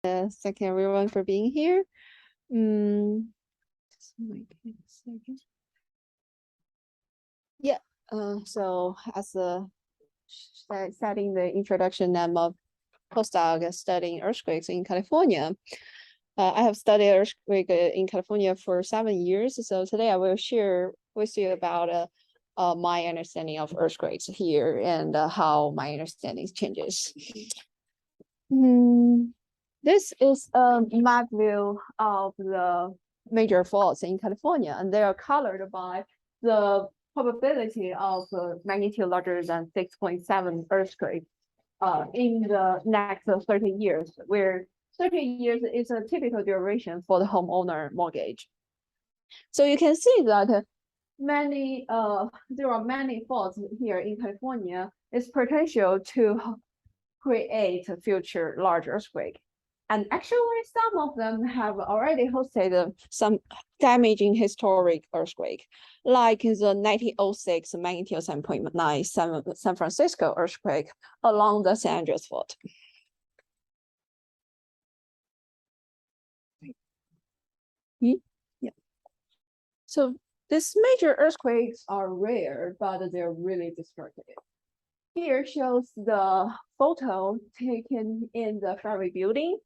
Thank everyone for being here. Just wait a second. Yeah. So as said in the introduction, I'm a postdoc studying earthquakes in California. I have studied earthquake in California for 7 years. So today I will share with you about my understanding of earthquakes here and how my understanding changes. This is a map view of the major faults in California, and they are colored by the probability of magnitude larger than 6.7 earthquake in the next 30 years, where 30 years is a typical duration for the homeowner mortgage. So you can see that there are many faults here in California. It's potential to create a future large earthquake. And actually, some of them have already hosted some damaging historic earthquake, like the 1906 magnitude 7.9 San Francisco earthquake along the San Andreas Fault. Yeah. So these major earthquakes are rare, but they're really destructive. Here shows the photo taken in the Ferry Building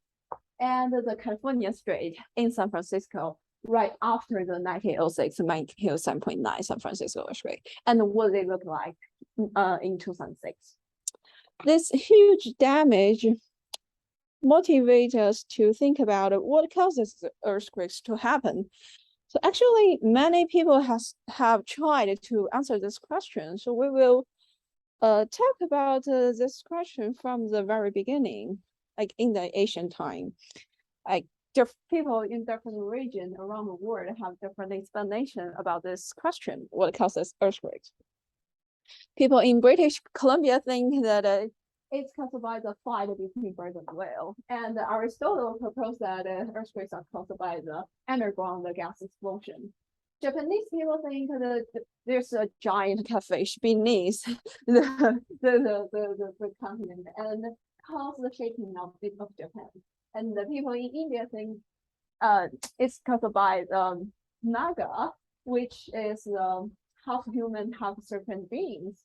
and the California Street in San Francisco right after the 1906 magnitude 7.9 San Francisco earthquake, and what they look like in 2006. This huge damage motivates us to think about what causes earthquakes to happen. So actually, many people have tried to answer this question. So we will talk about this question from the very beginning, like in the ancient time. Like people in different regions around the world have different explanation about this question, what causes earthquakes. People in British Columbia think that it's caused by the fight between bird and whale. And Aristotle proposed that earthquakes are caused by the underground gas explosion. Japanese people think that there's a giant catfish beneath the continent and cause the shaking of Japan. And the people in India think it's caused by the Naga, which is half human, half serpent beings.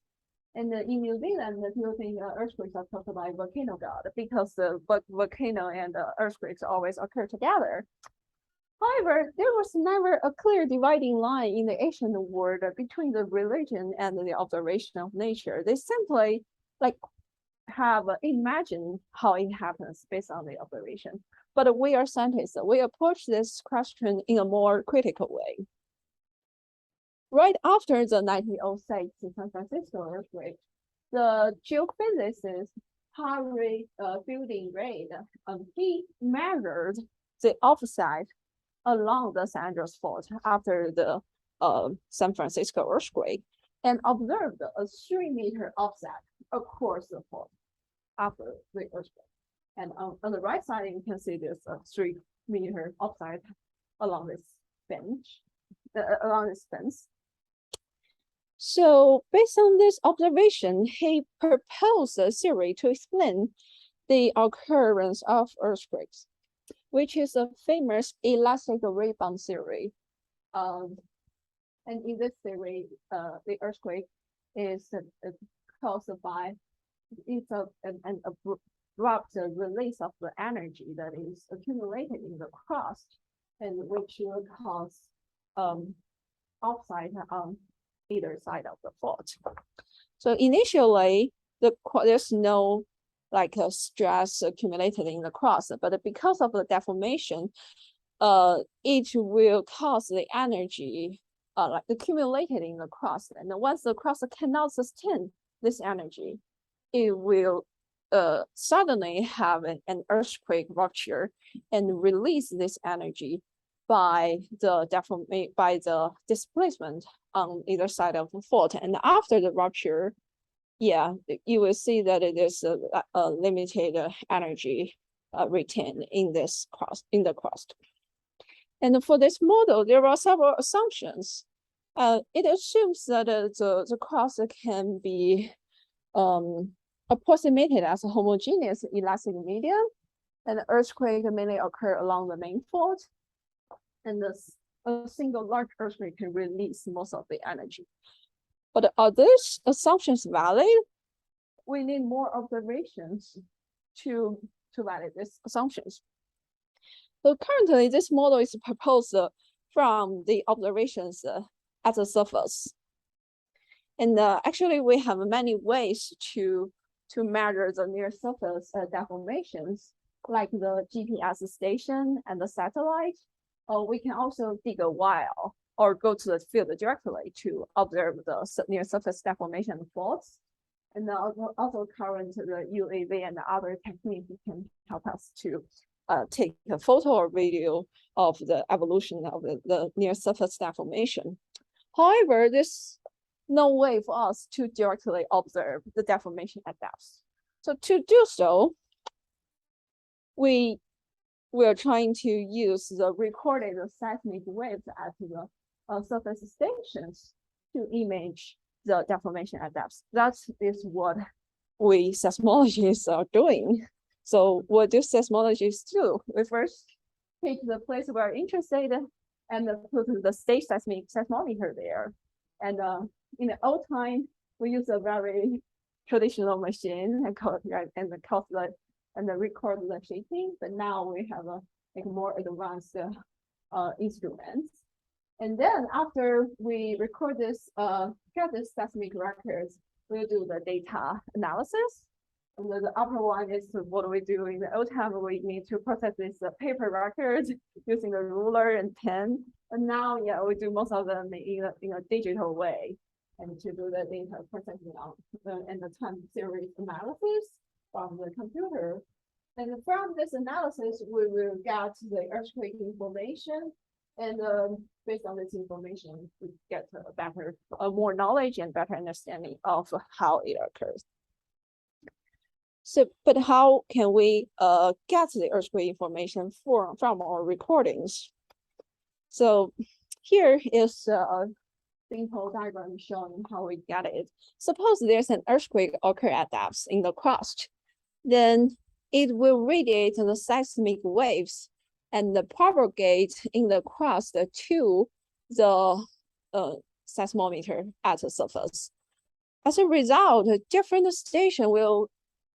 And in New Zealand, the people think earthquakes are caused by volcano god because the volcano and the earthquakes always occur together. However, there was never a clear dividing line in the ancient world between the religion and the observation of nature. They simply have imagined how it happens based on the observation. But we are scientists, we approach this question in a more critical way. Right after the 1906 San Francisco earthquake, the geophysicist Harry Fielding-Reid, he measured the offset along the San Andreas Fault after the San Francisco earthquake and observed a 3-meter offset across the fault after the earthquake. And on the right side, you can see there's a 3-meter offset along this fence. So based on this observation, he proposed a theory to explain the occurrence of earthquakes, which is a famous elastic rebound theory. And in this theory, the earthquake is caused by an abrupt release of the energy that is accumulated in the crust, and which will cause offset on either side of the fault. So initially, there's no stress accumulated in the crust, but because of the deformation, it will cause the energy accumulated in the crust. And once the crust cannot sustain this energy, it will suddenly have an earthquake rupture and release this energy by the displacement on either side of the fault. And after the rupture, yeah, you will see that it is a limited energy retained in the crust. And for this model, there are several assumptions. It assumes that the crust can be approximated as a homogeneous elastic medium, And the earthquake mainly occur along the main fault. And a single large earthquake can release most of the energy. But are these assumptions valid? We need more observations to validate these assumptions. So currently, this model is proposed from the observations at the surface. And actually, we have many ways to measure the near surface deformations, like the GPS station and the satellite. We can also dig a well or go to the field directly to observe the near surface deformation faults. And also current the UAV and other techniques can help us to take a photo or video of the evolution of the near surface deformation. However, there's no way for us to directly observe the deformation at depth. So to do so, we are trying to use the recorded seismic waves at the surface stations to image the deformation at depth. That is what we seismologists are doing. So what do seismologists do? We first pick the place we're interested in and put the state seismometer there. And in the old time, we use a very traditional machine and record the shaking. But now we have like more advanced instruments. And then after we record this, get the seismic records, we'll do the data analysis. And the upper one is what we do in the old time. We need to process this paper records using a ruler and pen. And now, yeah, we do most of them in a digital way, and to do the data processing and the time series analysis from the computer. And from this analysis, we will get the earthquake information. And based on this information, we get more knowledge and better understanding of how it occurs. So, but how can we get the earthquake information from our recordings? So here is a simple diagram showing how we get it. Suppose there's an earthquake occur at depth in the crust, then it will radiate the seismic waves and propagate in the crust to the seismometer at the surface. As a result, a different station will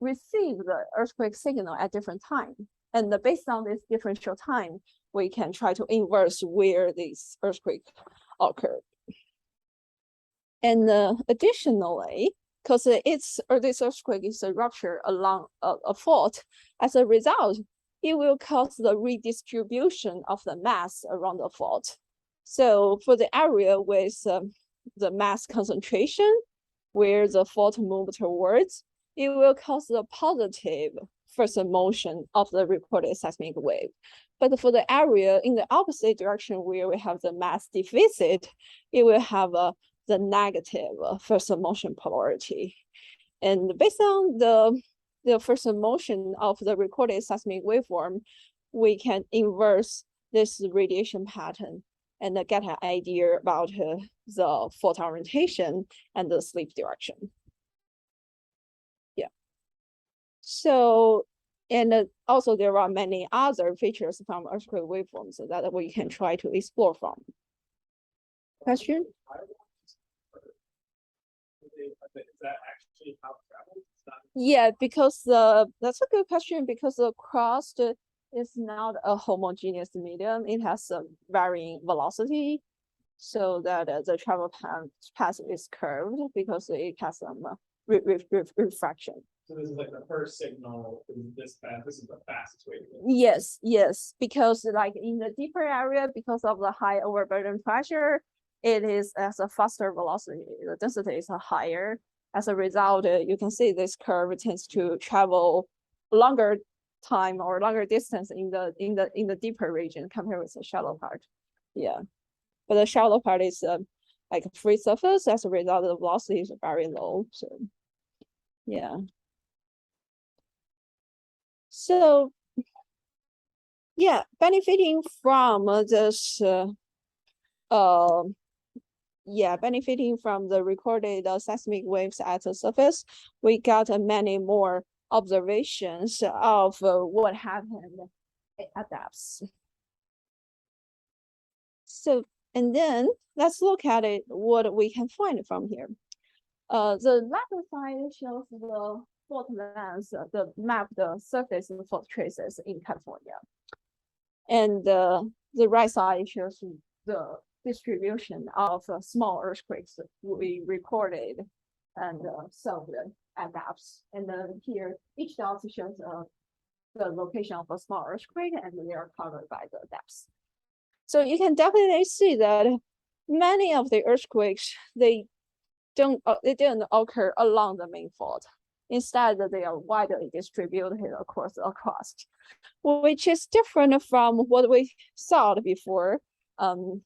receive the earthquake signal at different time. And based on this differential time, we can try to inverse where this earthquake occurred. And additionally, because this earthquake is a rupture along a fault, as a result, it will cause the redistribution of the mass around the fault. So for the area with the mass concentration, where the fault moves towards, it will cause the positive first motion of the recorded seismic wave. But for the area in the opposite direction where we have the mass deficit, it will have the negative first motion polarity. And based on the first motion of the recorded seismic waveform, we can inverse this radiation pattern and get an idea about the fault orientation and the slip direction. Yeah. So, and also there are many other features from earthquake waveforms that we can try to explore from. Question? Is that actually how it travels? Yeah, because that's a good question, because the crust is not a homogeneous medium. It has a varying velocity, so that the travel path is curved because it has some refraction. So this is like the first signal in this path. This is the fastest way to go. Yes, because like in the deeper area, because of the high overburden pressure, it is as a faster velocity. The density is higher. As a result, you can see this curve tends to travel longer time or longer distance in the deeper region compared with the shallow part. Yeah, but the shallow part is like a free surface. As a result, the velocity is very low. So, yeah. So, yeah, benefiting from this. Benefiting from the recorded seismic waves at the surface, we got many more observations of what happened at depths. So, and then let's look at it, what we can find from here. The left side shows the fault lines, the map, the surface of fault traces in California. And the right side shows the distribution of small earthquakes we recorded and solved at depths. And then here, each dot shows the location of a small earthquake, and they are covered by the depths. So you can definitely see that many of the earthquakes, they didn't occur along the main fault. Instead, they are widely distributed across the crust, which is different from what we thought before, and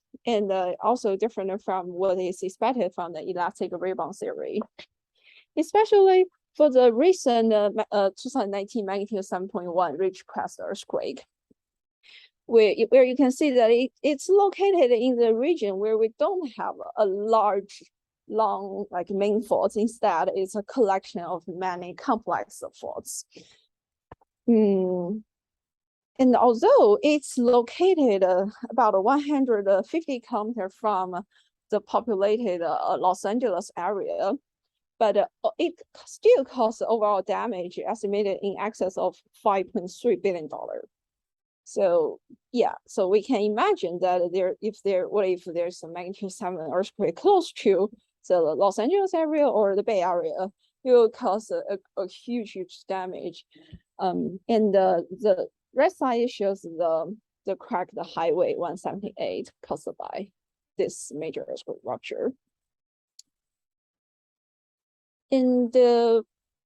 also different from what is expected from the elastic rebound theory. Especially for the recent 2019 magnitude 7.1 Ridgecrest earthquake, where you can see that it's located in the region where we don't have a large, long like main faults. Instead, it's a collection of many complex faults. And although it's located about 150 kilometers from the populated Los Angeles area, but it still caused overall damage estimated in excess of $5.3 billion. So yeah, so we can imagine that what if there's a magnitude 7 earthquake close to the Los Angeles area or the Bay Area, it will cause a huge damage. And the red side shows the cracked Highway 178 caused by this major earthquake rupture.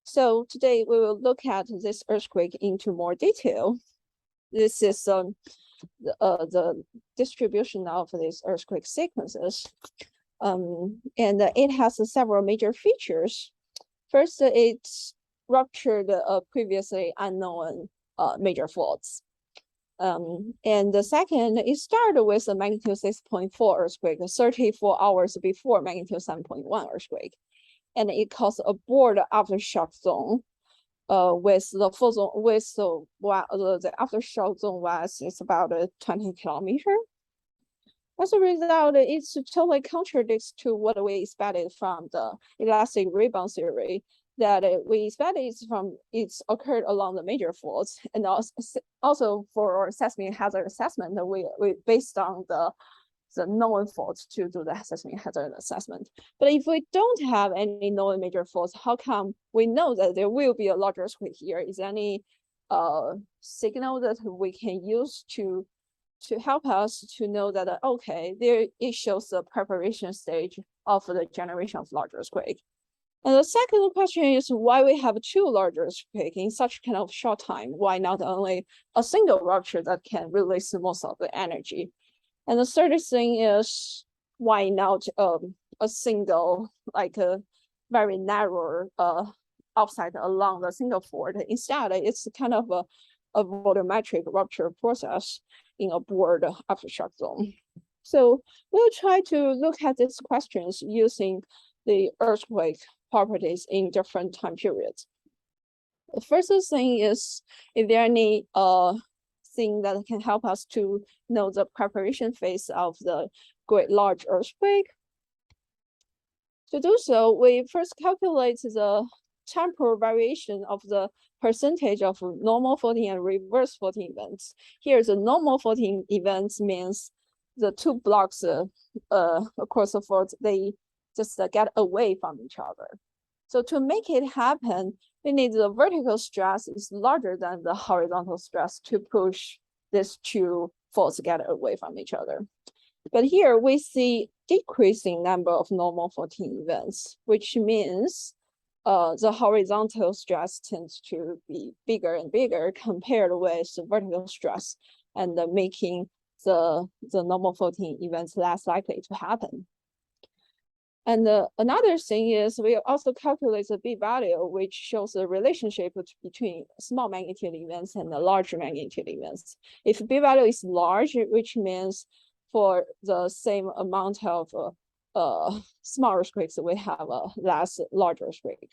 So today we will look at this earthquake into more detail. This is the distribution of these earthquake sequences. And it has several major features. First, it's ruptured previously unknown major faults. And the second, it started with a magnitude 6.4 earthquake 34 hours before magnitude 7.1 earthquake. And it caused a broad aftershock zone with the full zone, with the aftershock zone was about 20 kilometers. As a result, it totally contradicts to what we expected from the elastic rebound theory, that we expected it's occurred along the major faults, and also for our seismic hazard assessment, we based on the known faults to do the seismic hazard assessment. But if we don't have any known major faults, how come we know that there will be a large earthquake here? Is there any signal that we can use to help us to know that, okay, it shows the preparation stage of the generation of large earthquake? And the second question is why we have two large earthquakes in such kind of short time? Why not only a single rupture that can release most of the energy? And the third thing is why not a single, like a very narrow offset along the single fault? Instead, it's kind of a volumetric rupture process in a broad aftershock zone. So we'll try to look at these questions using the earthquake properties in different time periods. The first thing is, if there are any thing that can help us to know the preparation phase of the great large earthquake. To do so, we first calculate the temporal variation of the percentage of normal faulting and reverse faulting events. Here, the normal faulting events means the two blocks across the fault, they just get away from each other. So to make it happen, we need the vertical stress is larger than the horizontal stress to push these two faults get away from each other. But here we see decreasing number of normal faulting events, which means the horizontal stress tends to be bigger and bigger compared with the vertical stress, and making the normal faulting events less likely to happen. And another thing is we also calculate the p-value, which shows the relationship between small magnitude events and the large magnitude events. If p-value is large, which means for the same amount of small earthquakes, we have a less large earthquake.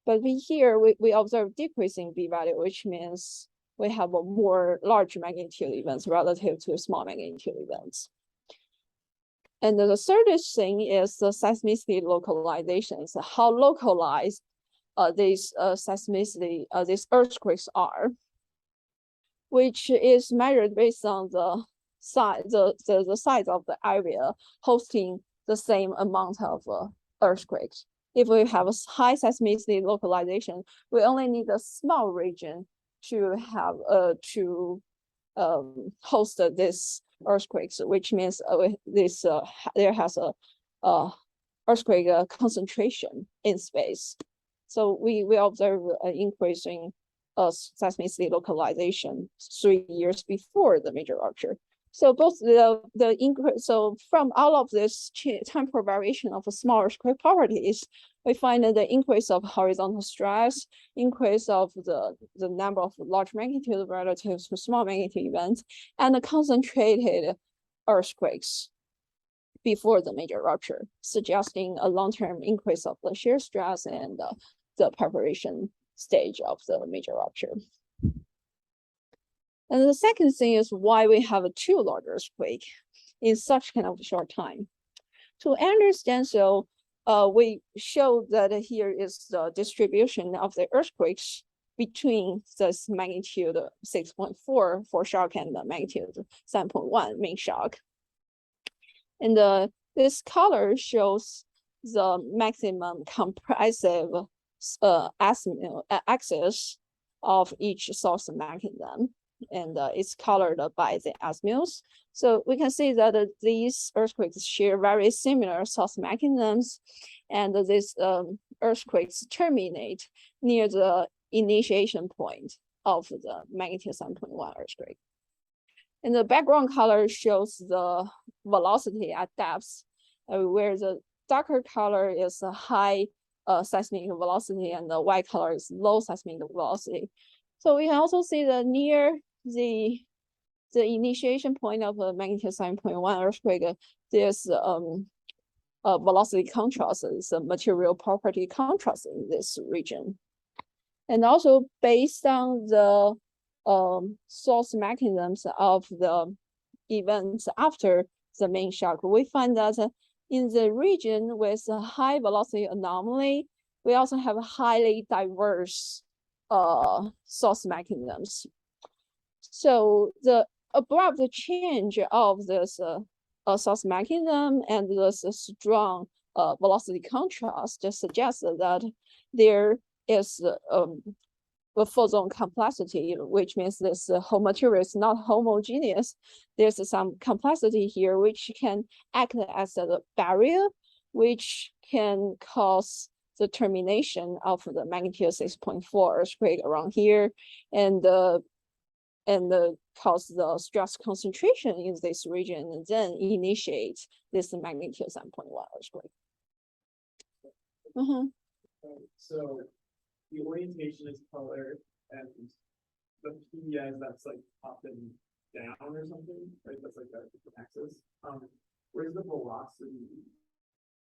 But we observe decreasing B value, which means we have a more large magnitude events relative to small magnitude events. And the third thing is the seismicity localizations, how localized these seismicity, these earthquakes are, which is measured based on the size, the size of the area hosting the same amount of earthquakes. If we have a high seismicity localization, we only need a small region to have host this earthquakes, which means there has a earthquake concentration in space. So we observe an increase in seismicity localization 3 years before the major rupture. So both the increase, so from all of this temporal variation of a small earthquake properties, we find that the increase of horizontal stress, increase of the number of large magnitude relative to small magnitude events, and the concentrated earthquakes before the major rupture, suggesting a long-term increase of the shear stress and the preparation stage of the major rupture. And the second thing is why we have a 2 large earthquake in such kind of a short time. To understand, so we show that here is the distribution of the earthquakes between this magnitude 6.4 for shock and the magnitude 7.1 main shock. And this color shows the maximum compressive axis of each source mechanism, and it's colored by the azimuths. So we can see that these earthquakes share very similar source mechanisms, and these earthquakes terminate near the initiation point of the magnitude 7.1 earthquake. And the background color shows the velocity at depths, where the darker color is a high seismic velocity and the white color is low seismic velocity. So we can also see that near the initiation point of a magnitude 7.1 earthquake, there's a velocity contrast, is a material property contrast in this region. And also based on the source mechanisms of the events after the main shock, we find that in the region with a high velocity anomaly, we also have highly diverse source mechanisms. So the abrupt change of this source mechanism and this strong velocity contrast just suggests that there is a full zone complexity, which means this whole material is not homogeneous. There's some complexity here which can act as a barrier, which can cause the termination of the magnitude 6.4 earthquake around here, and cause the stress concentration in this region, and then initiate this magnitude 7.1 earthquake. So the orientation is color, and the PES that's like up and down or something, right? That's like a different axis. Where's the velocity?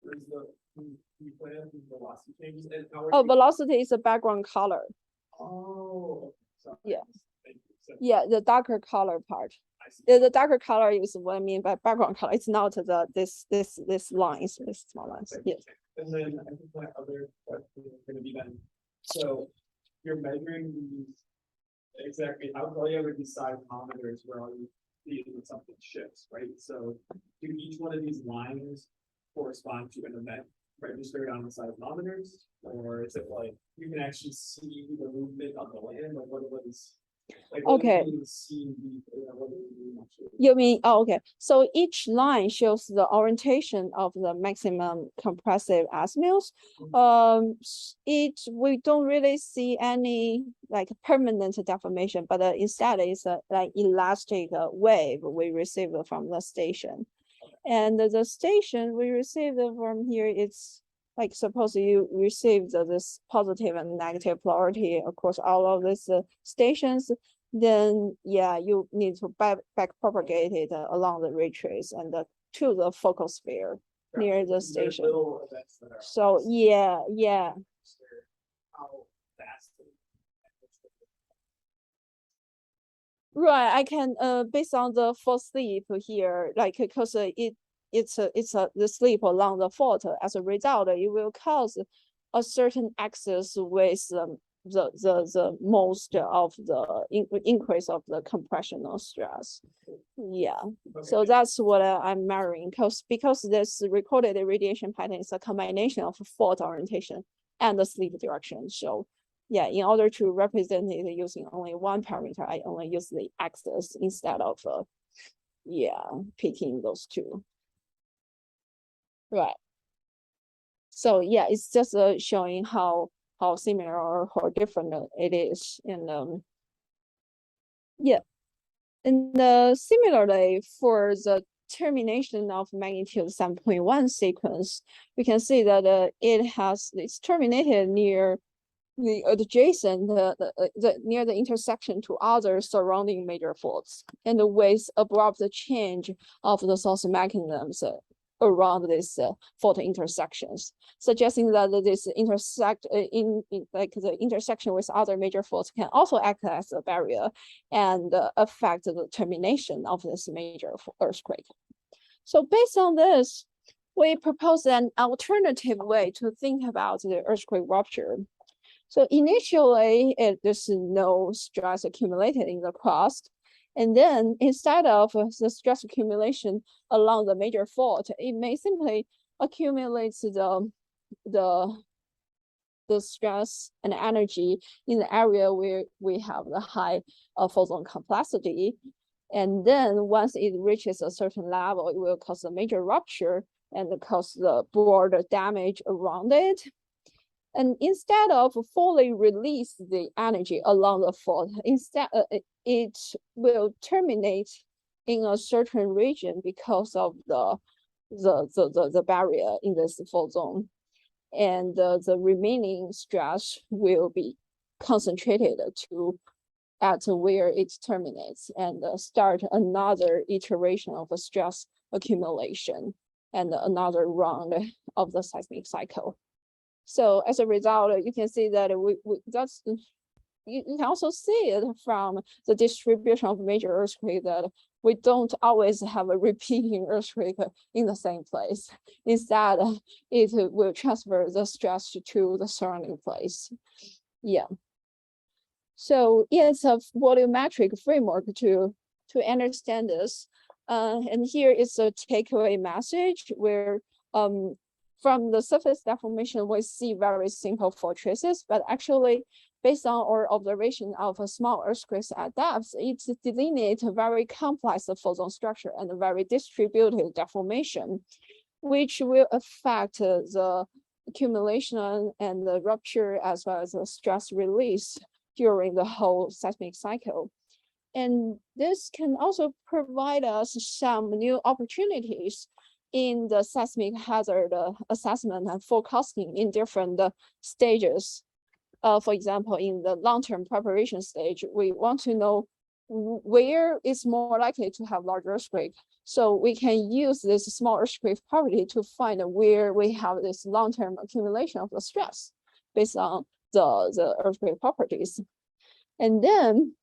Where's the plan velocity changes? And how velocity is a background color. Oh, sorry. Yeah. Thank you. So, yeah, the darker color part. The darker color is what I mean by background color. It's not this lines, this small lines. Yes. And then I think my other question is going to be then. So you're measuring these exactly. All you have are these seismometers where all you see is when something shifts, right? So do each one of these lines correspond to an event registered on the seismometers, or is it like you can actually see the movement on the land? Like what is? Like, okay. You mean, okay. So each line shows the orientation of the maximum compressive azimuths. We don't really see any like permanent deformation, but instead it's a like elastic wave we receive from the station. And the station we receive from here, it's like suppose you receive this positive and negative polarity across all of these stations, then yeah, you need to back propagate it along the ray trace and to the focal sphere near the station. So yeah. how fast. Right, I can based on the fault sleep here, like because it's the sleep along the fault. As a result, it will cause a certain axis with the most of the increase of the compressional stress. Yeah, so that's what I'm measuring because this recorded radiation pattern is a combination of fault orientation and the sleep direction. So yeah, in order to represent it using only one parameter, I only use the axis instead of picking those two. Right. So yeah, it's just showing how similar or how different it is. And yeah, and similarly for the termination of magnitude 7.1 sequence, we can see that it's terminated near the adjacent near the intersection to other surrounding major faults, and with abrupt change of the source mechanisms around these fault intersections, suggesting that this the intersection with other major faults can also act as a barrier and affect the termination of this major earthquake. So based on this, we propose an alternative way to think about the earthquake rupture. So initially, there's no stress accumulated in the crust. And then instead of the stress accumulation along the major fault, it may simply accumulate the stress and energy in the area where we have the high fault zone complexity. And then once it reaches a certain level, it will cause a major rupture and cause the broad damage around it. And instead of fully release the energy along the fault, instead it will terminate in a certain region because of the barrier in this fault zone, and the remaining stress will be concentrated at where it terminates and start another iteration of a stress accumulation and another round of the seismic cycle. So as a result, you can see that you can also see it from the distribution of major earthquake that we don't always have a repeating earthquake in the same place. Instead, it will transfer the stress to the surrounding place. Yeah. So it's a volumetric framework to understand this. And here is a takeaway message where from the surface deformation, we see very simple fault traces, but actually, based on our observation of a small earthquakes at depths, it delineates a very complex fault zone structure and a very distributed deformation, which will affect the accumulation and the rupture as well as the stress release during the whole seismic cycle. And this can also provide us some new opportunities in the seismic hazard assessment and forecasting in different stages. For example, in the long-term preparation stage, we want to know where it's more likely to have large earthquake. So we can use this small earthquake property to find where we have this long-term accumulation of the stress based on the earthquake properties. And then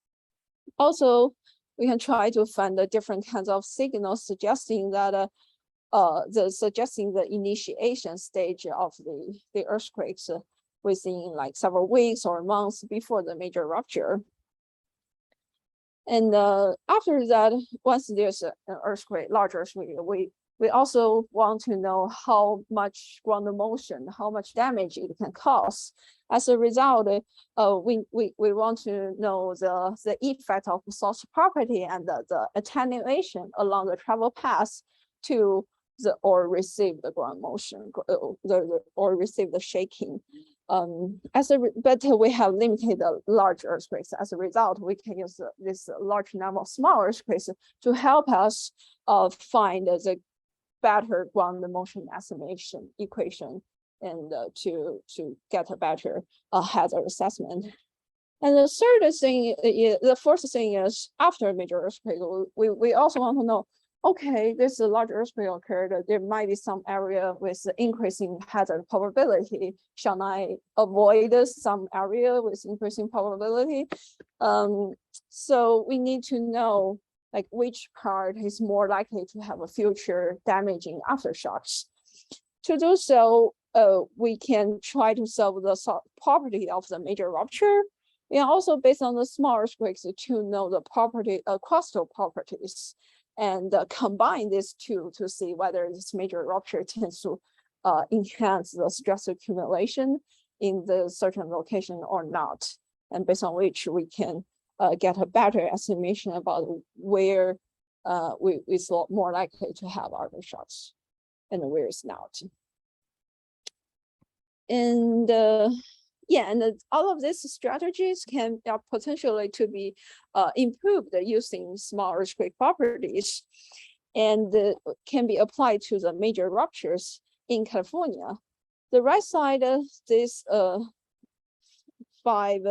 also we can try to find the different kinds of signals suggesting that suggesting the initiation stage of the earthquakes within like several weeks or months before the major rupture. And after that, once there's an earthquake, large earthquake, we also want to know how much ground motion, how much damage it can cause. As a result, we want to know the effect of source property and the attenuation along the travel path to or receive the ground motion, or receive the shaking. But we have limited large earthquakes. As a result, we can use this large number of small earthquakes to help us find the better ground motion estimation equation and to get a better hazard assessment. And the third thing, the fourth thing is after a major earthquake, we also want to know okay, there's a large earthquake occurred. There might be some area with increasing hazard probability. Shall I avoid some area with increasing probability? So we need to know like which part is more likely to have a future damaging aftershocks. To do so, we can try to solve the property of the major rupture. And also based on the small earthquakes to know the property, crustal properties, and combine these two to see whether this major rupture tends to enhance the stress accumulation in the certain location or not. And based on which we can get a better estimation about where it's more likely to have aftershocks and where it's not. And yeah, and all of these strategies can potentially to be improved using small earthquake properties, and can be applied to the major ruptures in California. The right side of this 5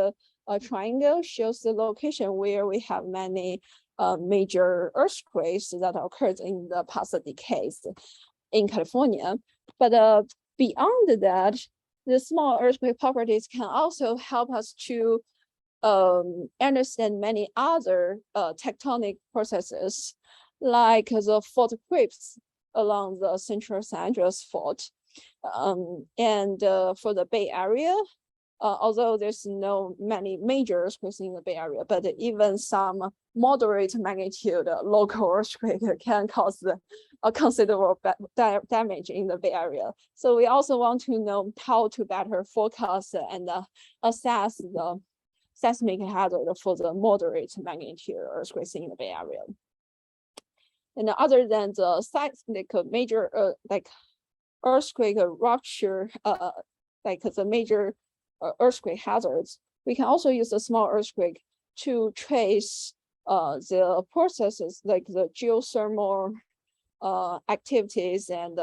triangle shows the location where we have many major earthquakes that occurred in the past decades in California. But beyond that, the small earthquake properties can also help us to understand many other tectonic processes, like the fault crypts along the central San Andreas fault. And for the Bay Area, although there's no many major earthquakes in the Bay Area, but even some moderate magnitude local earthquake can cause a considerable damage in the Bay Area. So we also want to know how to better forecast and assess the seismic hazard for the moderate magnitude earthquakes in the Bay Area. And other than the seismic major like earthquake rupture, like the major earthquake hazards, we can also use a small earthquake to trace the processes like the geothermal activities and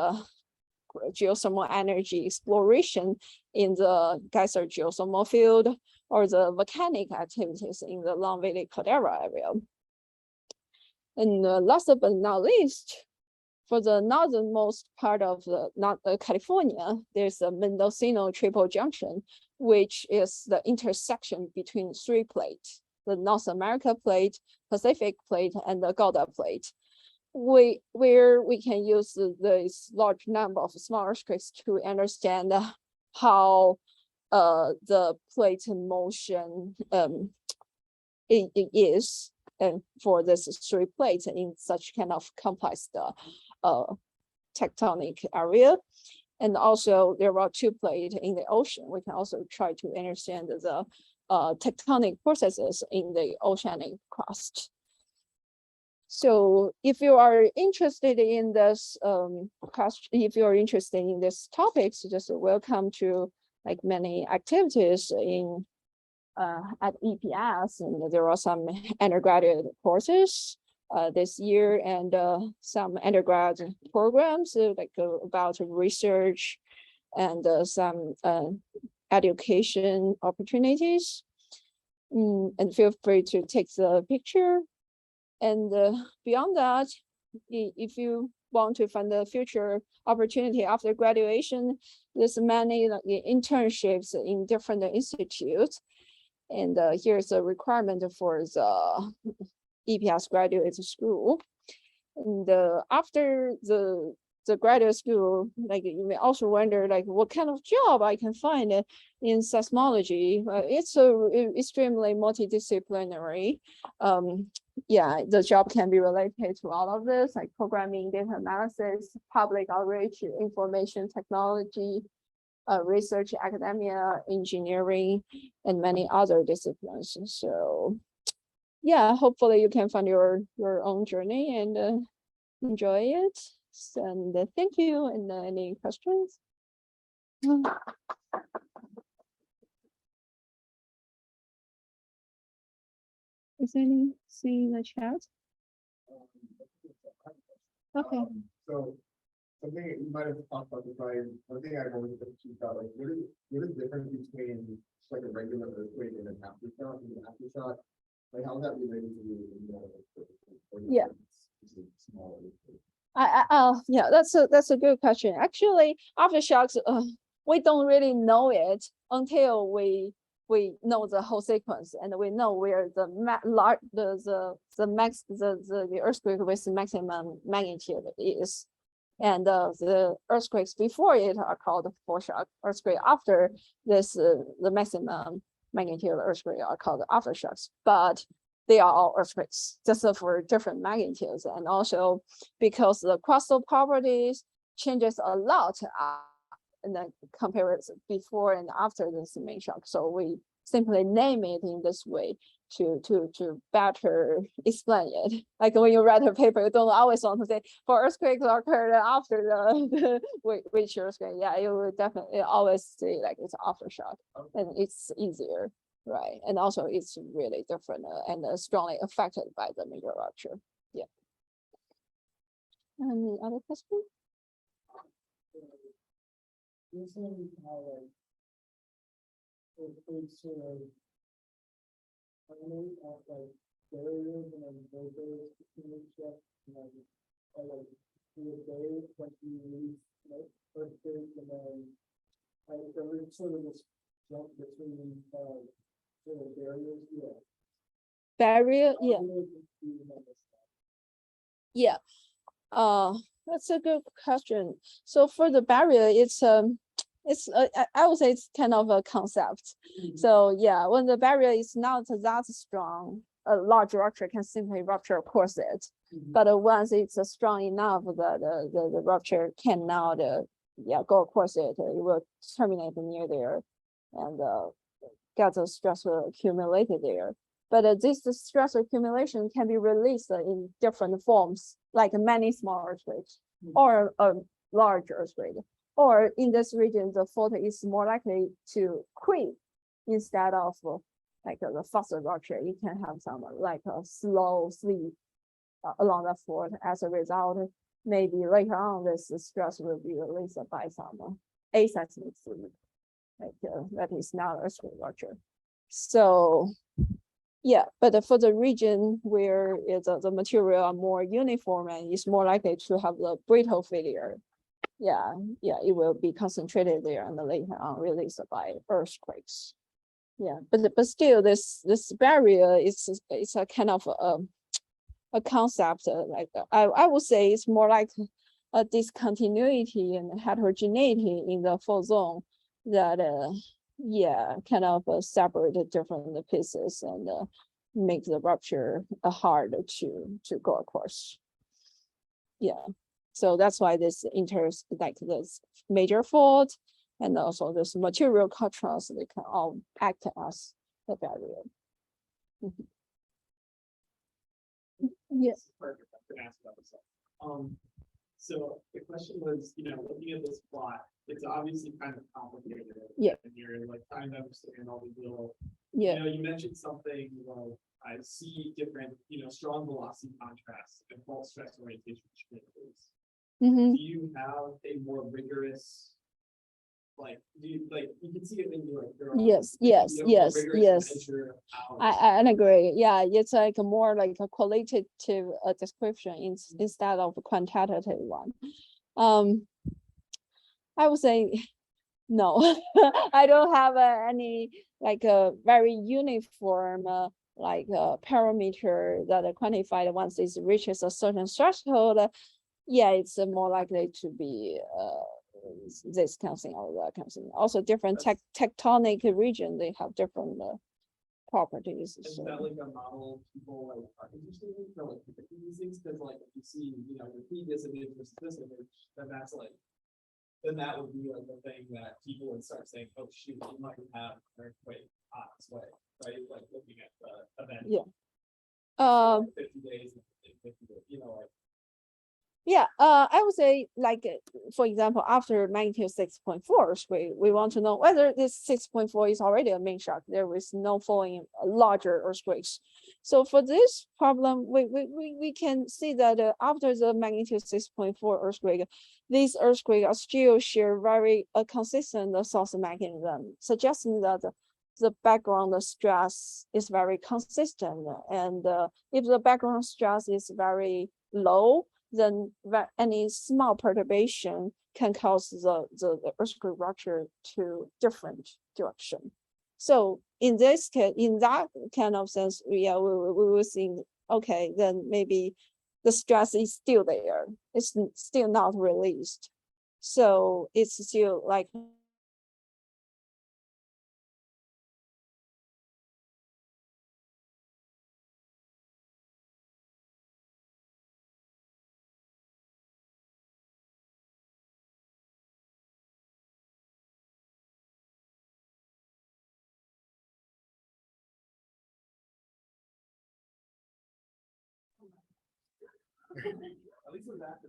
geothermal energy exploration in the geyser geothermal field, or the volcanic activities in the Long Valley caldera area. And last but not least, for the northernmost part of California, there's a Mendocino triple junction, which is the intersection between 3 plates: the North America plate, Pacific plate, and the Gouda plate. Where we can use this large number of small earthquakes to understand how the plate motion it is for this 3 plates in such kind of complex tectonic area. And also there are 2 plates in the ocean. We can also try to understand the tectonic processes in the oceanic crust. So if you are interested in this if you are interested in this topics, just welcome to like many activities in at EPS, and there are some undergraduate courses this year, and some undergrad programs like about research and some education opportunities. And feel free to take the picture. And beyond that, if you want to find a future opportunity after graduation, there's many internships in different institutes. And here's a requirement for the EPS graduate school. And after the graduate school, like you may also wonder like what kind of job I can find in seismology. It's extremely multidisciplinary. Yeah, the job can be related to all of this, like programming, data analysis, public outreach, information technology, research, academia, engineering, and many other disciplines. So yeah, hopefully you can find your own journey and enjoy it. And thank you. And any questions? Is anything in the chat? Okay. So something you might have talked about this, right? One thing I wanted to keep out, like, what is the difference between like a regular earthquake and an aftershock? And an aftershock, like, how's that related to you? Yeah. smaller. Yeah, that's a good question. Actually, aftershocks, we don't really know it until we know the whole sequence and we know where the earthquake with maximum magnitude is. And the earthquakes before it are called foreshock earthquake. After this, the maximum magnitude earthquake are called aftershocks. But they are all earthquakes, just for different magnitudes, and also because the crustal properties changes a lot and then compare it before and after this main shock. So we simply name it in this way to better explain it. Like when you write a paper, you don't always want to say for earthquakes occurred after the which earthquake. Yeah, you will definitely always say like it's aftershock, and it's easier, right? And also it's really different and strongly affected by the major rupture. Yeah. Any other question? You're saying how like it's sort of emanate off like barriers and then breakers between each other, and like through a day when you leave like earthquake and then there was sort of this jump between sort of barriers. Yeah. Barrier, yeah. Really confused on this stuff. Yeah. That's a good question. So for the barrier, it's I would say it's kind of a concept. So yeah, when the barrier is not that strong, a large rupture can simply rupture across it. But once it's strong enough that the rupture cannot go across it, it will terminate near there and get the stress accumulated there. But this stress accumulation can be released in different forms, like many small earthquakes or a large earthquake. Or in this region, the fault is more likely to creep instead of like the faster rupture. You can have some like a slow sleep along the fault. As a result, maybe later on, this stress will be released by some aseismic sleep, like that is not earthquake rupture. So yeah, but for the region where the material are more uniform and is more likely to have the brittle failure, yeah, it will be concentrated there and later on released by earthquakes. Yeah, but still, this barrier is a kind of a concept. Like I would say it's more like a discontinuity and heterogeneity in the fault zone that kind of separate different pieces and make the rupture hard to go across. Yeah. So that's why this like this major fault and also this material contrast, they can all act as the barrier. Yes. Perfect. I can ask about this. So the question was, looking at this plot, it's obviously kind of complicated. Yeah. And you're like trying to understand all these little. Yeah. You mentioned something like I see different, strong velocity contrasts and fault stress orientation changes. Mm-hmm. Do you have a more rigorous, you can see it in your Yes. I agree. Yeah, it's like more like a qualitative description instead of a quantitative one. I would say no. I don't have any like a very uniform parameter that are quantified once it reaches a certain threshold. Yeah, it's more likely to be this kind of thing or that kind of thing. Also, different tectonic region, they have different properties. Is that like a model people are interested in for predicting these things? Because if you see, repeat this image versus this image, then that would be like the thing that people would start saying, oh shoot, you might have an earthquake on its way, right? Like looking at the event. Yeah. 50 days, 50 days, Yeah, I would say for example, after magnitude 6.4, we want to know whether this 6.4 is already a main shock. There is no following larger earthquakes. So for this problem, we can see that after the magnitude 6.4 earthquake, these earthquakes are still share very consistent source mechanism, suggesting that the background stress is very consistent. And if the background stress is very low, then any small perturbation can cause the earthquake rupture to different direction. So in this case, in that kind of sense, yeah, we will think, okay, then maybe the stress is still there. It's still not released. So it's still like At least with that.